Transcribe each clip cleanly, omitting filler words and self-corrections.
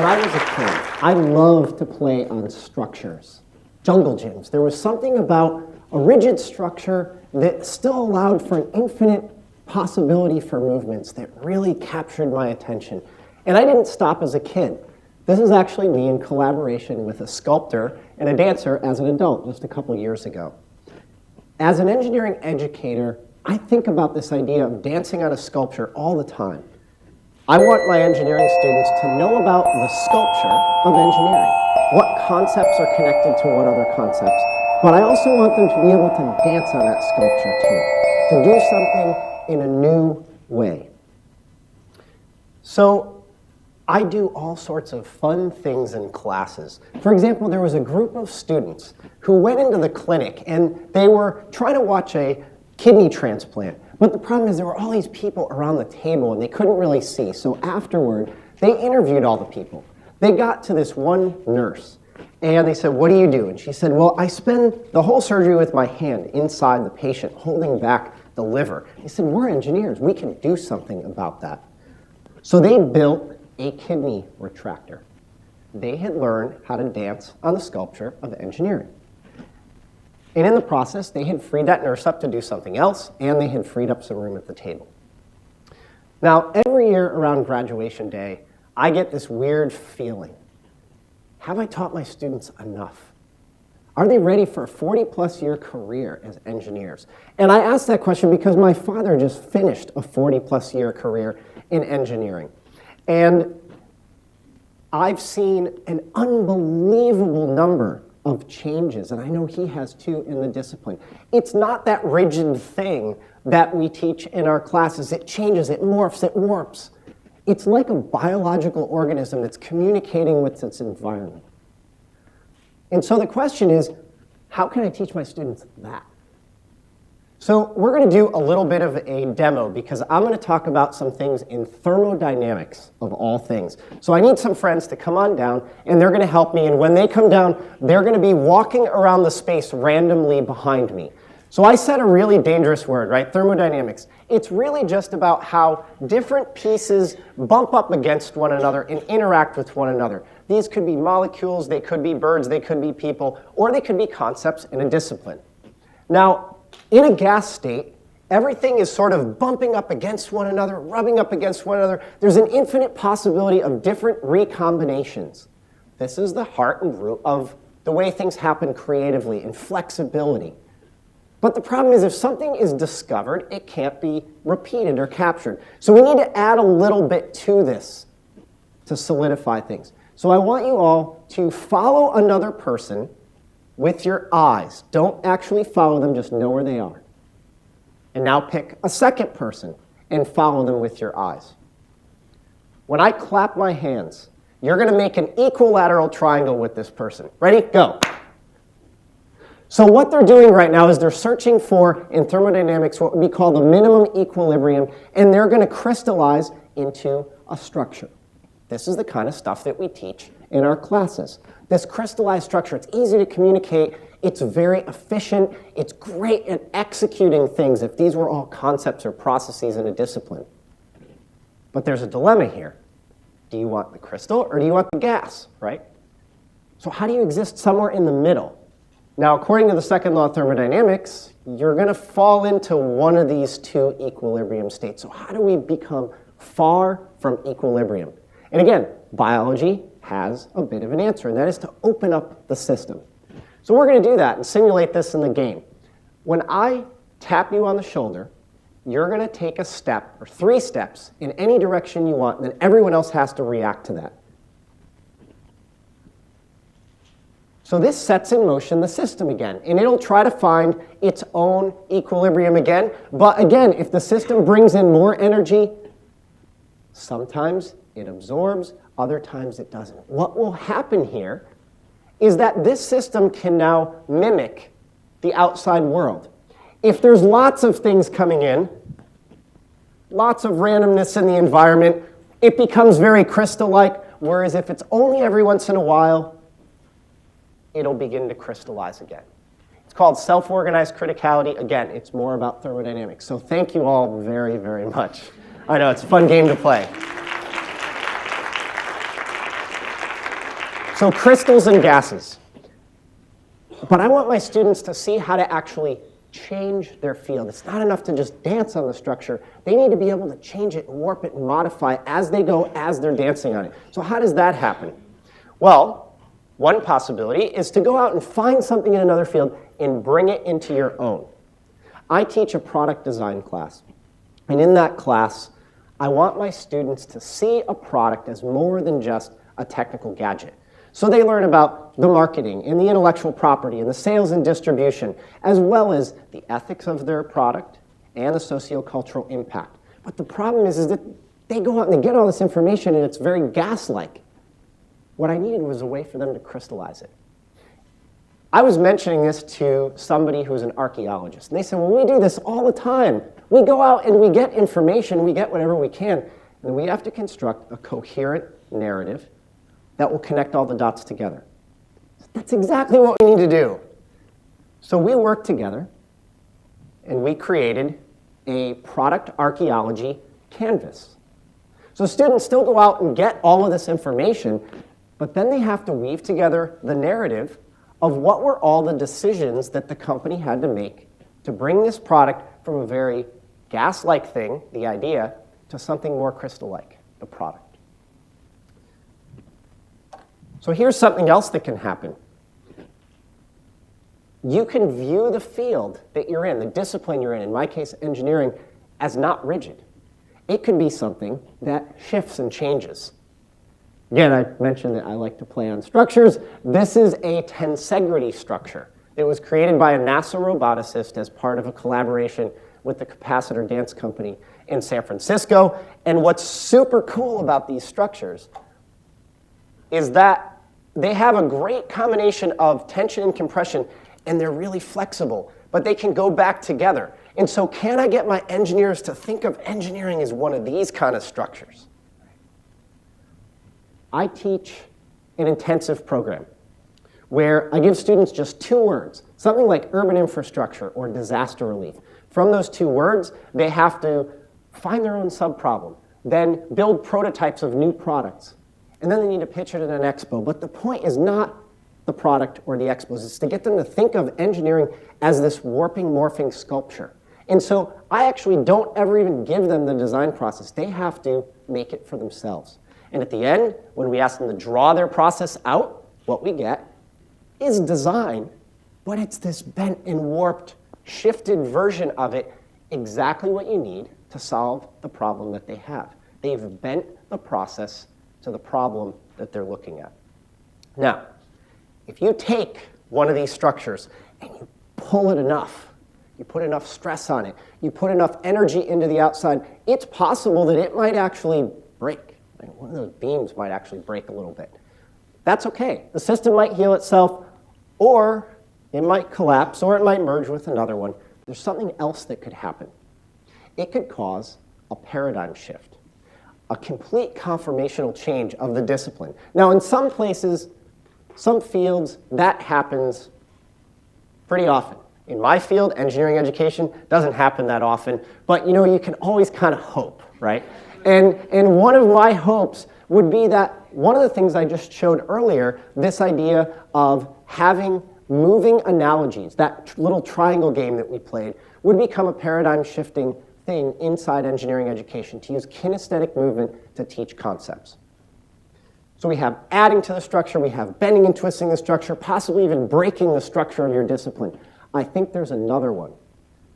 when I was a kid, I loved to play on structures, jungle gyms. There was something about a rigid structure that still allowed for an infinite possibility for movements that really captured my attention. And I didn't stop as a kid. This is actually me in collaboration with a sculptor and a dancer as an adult just a couple years ago. As an engineering educator, I think about this idea of dancing on a sculpture all the time. I want my engineering students to know about the sculpture of engineering, what concepts are connected to what other concepts, but I also want them to be able to dance on that sculpture too, to do something in a new way. So I do all sorts of fun things in classes. For example, there was a group of students who went into the clinic and they were trying to watch a kidney transplant. But the problem is there were all these people around the table and they couldn't really see. So afterward, they interviewed all the people. They got to this one nurse and they said, "What do you do?" And she said, "Well, I spend the whole surgery with my hand inside the patient, holding back the liver." They said, "We're engineers. We can do something about that." So they built a kidney retractor. They had learned how to dance on the sculpture of engineering. And in the process, they had freed that nurse up to do something else, and they had freed up some room at the table. Now, every year around graduation day, I get this weird feeling. Have I taught my students enough? Are they ready for a 40-plus year career as engineers? And I ask that question because my father just finished a 40-plus year career in engineering. And I've seen an unbelievable number of changes, and I know he has too in the discipline. It's not that rigid thing that we teach in our classes. It changes, it morphs, it warps. It's like a biological organism that's communicating with its environment. And so the question is, how can I teach my students that? So we're going to do a little bit of a demo because I'm going to talk about some things in thermodynamics of all things. So I need some friends to come on down and they're going to help me, and when they come down, they're going to be walking around the space randomly behind me. So I said a really dangerous word, right? Thermodynamics. It's really just about how different pieces bump up against one another and interact with one another. These could be molecules, they could be birds, they could be people, or they could be concepts in a discipline. Now, in a gas state, everything is sort of bumping up against one another, rubbing up against one another. There's an infinite possibility of different recombinations. This is the heart and root of the way things happen creatively and flexibility. But the problem is if something is discovered, it can't be repeated or captured. So we need to add a little bit to this to solidify things. So I want you all to follow another person with your eyes. Don't actually follow them, just know where they are. And now pick a second person and follow them with your eyes. When I clap my hands, you're going to make an equilateral triangle with this person. Ready? Go. So what they're doing right now is they're searching for, in thermodynamics, what would be called the minimum equilibrium, and they're going to crystallize into a structure. This is the kind of stuff that we teach in our classes. This crystallized structure, it's easy to communicate, it's very efficient, it's great at executing things if these were all concepts or processes in a discipline. But there's a dilemma here. Do you want the crystal or do you want the gas, right? So how do you exist somewhere in the middle? Now, according to the second law of thermodynamics, you're going to fall into one of these two equilibrium states. So how do we become far from equilibrium? And again, biology has a bit of an answer, and that is to open up the system. So we're going to do that and simulate this in the game. When I tap you on the shoulder, you're going to take a step, or 3 steps, in any direction you want, and then everyone else has to react to that. So this sets in motion the system again, and it'll try to find its own equilibrium again. But again, if the system brings in more energy, sometimes it absorbs, other times it doesn't. What will happen here is that this system can now mimic the outside world. If there's lots of things coming in, lots of randomness in the environment, it becomes very crystal-like, whereas if it's only every once in a while, it'll begin to crystallize again. It's called self-organized criticality. Again, it's more about thermodynamics. So thank you all very, very much. I know, it's a fun game to play. So crystals and gases. But I want my students to see how to actually change their field. It's not enough to just dance on the structure. They need to be able to change it, warp it, and modify as they go, as they're dancing on it. So how does that happen? Well, one possibility is to go out and find something in another field and bring it into your own. I teach a product design class. And in that class, I want my students to see a product as more than just a technical gadget. So they learn about the marketing and the intellectual property and the sales and distribution, as well as the ethics of their product and the sociocultural impact. But the problem is that they go out and they get all this information and it's very gas-like. What I needed was a way for them to crystallize it. I was mentioning this to somebody who's an archaeologist, and they said, well, we do this all the time. We go out and we get information, we get whatever we can, and we have to construct a coherent narrative that will connect all the dots together. That's exactly what we need to do. So we worked together, and we created a product archaeology canvas. So students still go out and get all of this information, but then they have to weave together the narrative of what were all the decisions that the company had to make to bring this product from a very gas-like thing, the idea, to something more crystal-like, the product. So here's something else that can happen. You can view the field that you're in, the discipline you're in my case, engineering, as not rigid. It could be something that shifts and changes. Again, I mentioned that I like to play on structures. This is a tensegrity structure. It was created by a NASA roboticist as part of a collaboration with the Capacitor Dance Company in San Francisco. And what's super cool about these structures is that they have a great combination of tension and compression, and they're really flexible, but they can go back together. And so can I get my engineers to think of engineering as one of these kind of structures? I teach an intensive program where I give students just 2 words, something like urban infrastructure or disaster relief. From those 2 words, they have to find their own subproblem, then build prototypes of new products, and then they need to pitch it at an expo. But the point is not the product or the expos, it's to get them to think of engineering as this warping, morphing sculpture. And so I actually don't ever even give them the design process. They have to make it for themselves. And at the end, when we ask them to draw their process out, what we get is design, but it's this bent and warped, shifted version of it, exactly what you need to solve the problem that they have. They've bent the process to the problem that they're looking at. Now, if you take one of these structures and you pull it enough, you put enough stress on it, you put enough energy into the outside, it's possible that it might actually break. One of those beams might actually break a little bit. That's okay. The system might heal itself, or it might collapse, or it might merge with another one. There's something else that could happen. It could cause a paradigm shift, a complete conformational change of the discipline. Now, in some places, some fields, that happens pretty often. In my field, engineering education, doesn't happen that often, but you can always kind of hope, right? And one of my hopes would be that one of the things I just showed earlier, this idea of having moving analogies, that little triangle game that we played, would become a paradigm shifting thing inside engineering education, to use kinesthetic movement to teach concepts. So we have adding to the structure, we have bending and twisting the structure, possibly even breaking the structure of your discipline. I think there's another one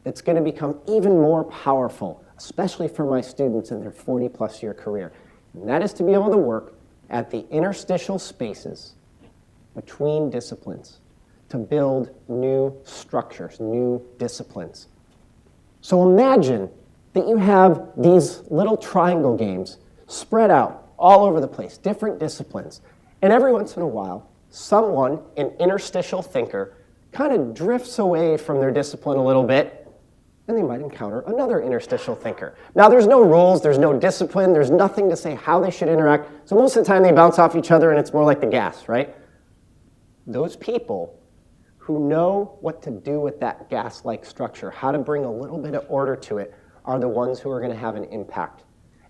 that's going to become even more powerful, especially for my students in their 40-plus year career. And that is to be able to work at the interstitial spaces between disciplines to build new structures, new disciplines. So imagine that you have these little triangle games spread out all over the place, different disciplines. And every once in a while, someone, an interstitial thinker, kind of drifts away from their discipline a little bit, and they might encounter another interstitial thinker. Now, there's no rules, there's no discipline, there's nothing to say how they should interact, so most of the time they bounce off each other and it's more like the gas, right? Those people who know what to do with that gas-like structure, how to bring a little bit of order to it, are the ones who are going to have an impact.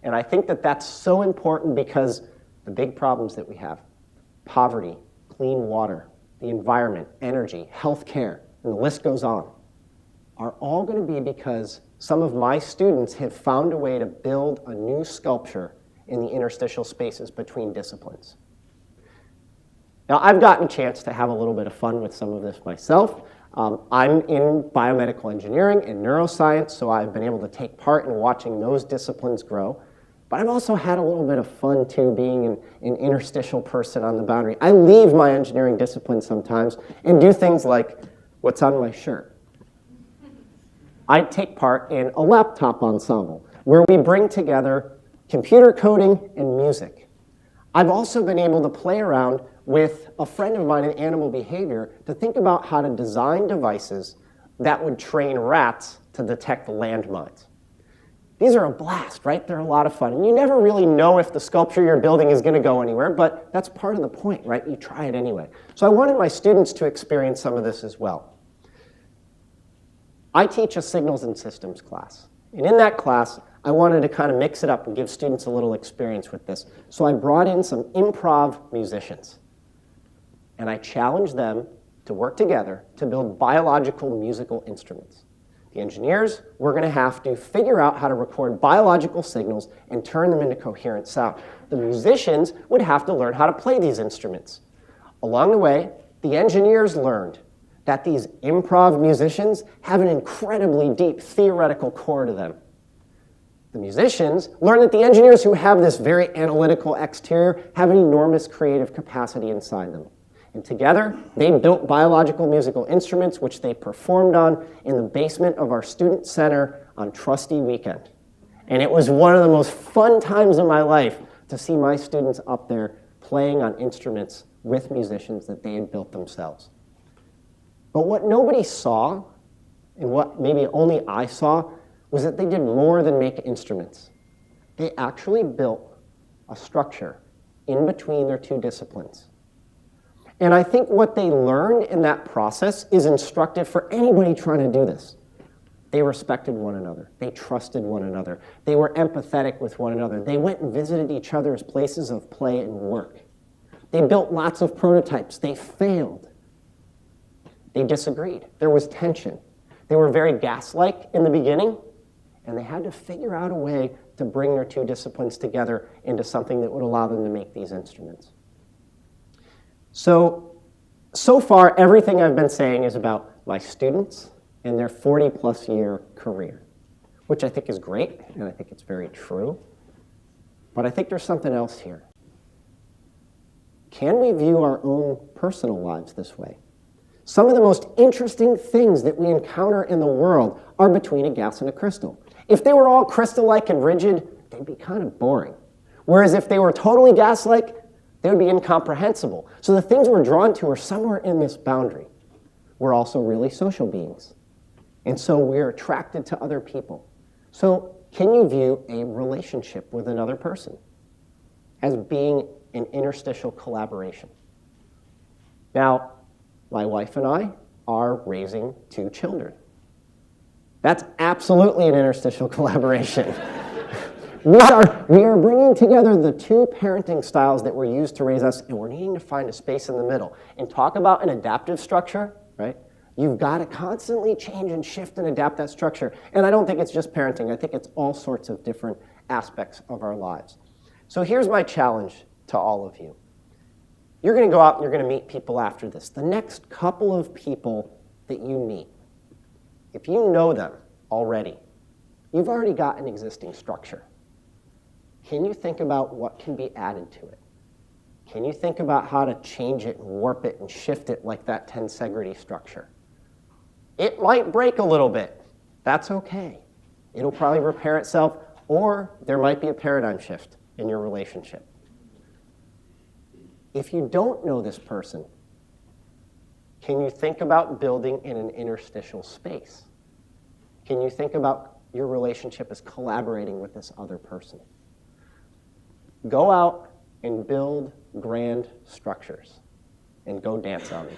And I think that that's so important because the big problems that we have, poverty, clean water, the environment, energy, healthcare, and the list goes on, are all going to be because some of my students have found a way to build a new sculpture in the interstitial spaces between disciplines. Now, I've gotten a chance to have a little bit of fun with some of this myself. I'm in biomedical engineering and neuroscience, so I've been able to take part in watching those disciplines grow. But I've also had a little bit of fun, too, being an interstitial person on the boundary. I leave my engineering discipline sometimes and do things like what's on my shirt. I take part in a laptop ensemble where we bring together computer coding and music. I've also been able to play around with a friend of mine in animal behavior to think about how to design devices that would train rats to detect landmines. These are a blast, right? They're a lot of fun. And you never really know if the sculpture you're building is going to go anywhere, but that's part of the point, right? You try it anyway. So I wanted my students to experience some of this as well. I teach a signals and systems class. And in that class, I wanted to kind of mix it up and give students a little experience with this. So I brought in some improv musicians. And I challenged them to work together to build biological musical instruments. The engineers were going to have to figure out how to record biological signals and turn them into coherent sound. The musicians would have to learn how to play these instruments. Along the way, the engineers learned that these improv musicians have an incredibly deep theoretical core to them. The musicians learned that the engineers who have this very analytical exterior have an enormous creative capacity inside them. And together, they built biological musical instruments, which they performed on in the basement of our student center on Trustee Weekend. And it was one of the most fun times in my life to see my students up there playing on instruments with musicians that they had built themselves. But what nobody saw, and what maybe only I saw, was that they did more than make instruments. They actually built a structure in between their two disciplines. And I think what they learned in that process is instructive for anybody trying to do this. They respected one another. They trusted one another. They were empathetic with one another. They went and visited each other's places of play and work. They built lots of prototypes. They failed. They disagreed. There was tension. They were very gas-like in the beginning, and they had to figure out a way to bring their two disciplines together into something that would allow them to make these instruments. So far, everything I've been saying is about my students and their 40-plus year career, which I think is great, and I think it's very true. But I think there's something else here. Can we view our own personal lives this way? Some of the most interesting things that we encounter in the world are between a gas and a crystal. If they were all crystal-like and rigid, they'd be kind of boring. Whereas if they were totally gas-like, they would be incomprehensible. So the things we're drawn to are somewhere in this boundary. We're also really social beings. And so we're attracted to other people. So can you view a relationship with another person as being an interstitial collaboration? Now, my wife and I are raising 2 children. That's absolutely an interstitial collaboration. We are bringing together the 2 parenting styles that were used to raise us, and we're needing to find a space in the middle. And talk about an adaptive structure, right? You've got to constantly change and shift and adapt that structure. And I don't think it's just parenting. I think it's all sorts of different aspects of our lives. So here's my challenge to all of you. You're going to go out and you're going to meet people after this. The next couple of people that you meet, if you know them already, you've already got an existing structure. Can you think about what can be added to it? Can you think about how to change it and warp it and shift it like that tensegrity structure? It might break a little bit. That's okay. It'll probably repair itself, or there might be a paradigm shift in your relationship. If you don't know this person, can you think about building in an interstitial space? Can you think about your relationship as collaborating with this other person? Go out and build grand structures and go dance on them.